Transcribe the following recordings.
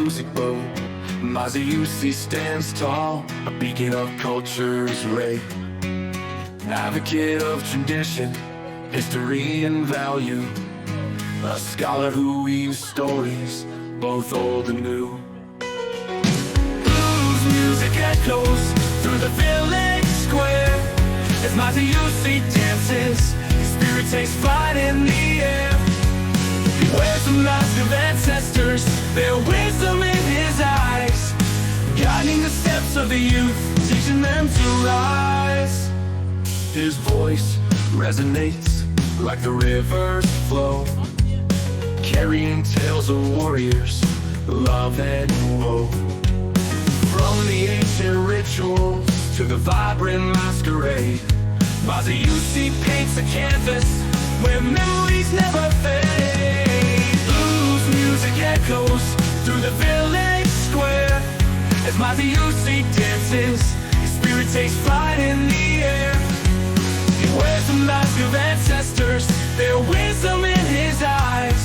music bow. Maazi-UC stands tall, a beacon of culture's ray. Advocate of tradition, history and value. A scholar who weaves stories, both old and new. Blues music echoes through the village square. As Maazi-UC dances, his spirit takes flight in the air. He wears the mask of ancestors, their wisdom in his eyes, guiding the steps of the youth, teaching them to rise. His voice resonates like the river's flow, carrying tales of warriors, love and woe. From the ancient rituals to the vibrant masquerade, Maazi-UC paints a canvas where memories never fade. Blues music echoes through the village square. As Maazi-UC dances, his spirit takes flight in the air. He wears the mask of ancestors, their wisdom in his eyes,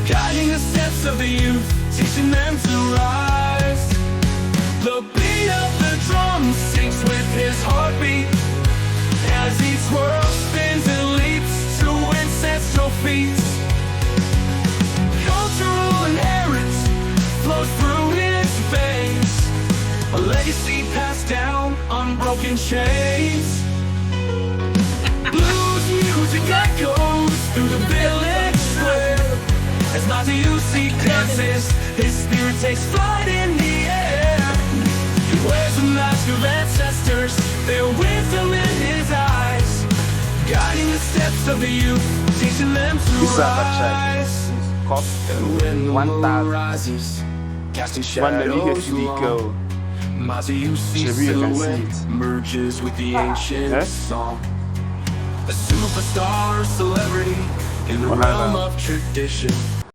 guiding the steps of the youth, teaching them to rise. The beat of the drum syncs with his heartbeat, as each world spins and leaps to ancestral feats. Cultural inheritance flows through his veins, a legacy passed down on broken chains. Blues music echoes through the village square. As Maazi-UC dances, his spirit takes flight in the air. He wears a mask of ancestors, their wisdom in his eyes, guiding the steps of the youth, teaching them to This Abacha rise. cost And when the moon 1,000. rises, casting One maybe shadows you long, go. Maazi-UC Maybe you can see silhouette it. merges with the ancient Eh? song. A superstar celebrity in the What realm happened? of tradition.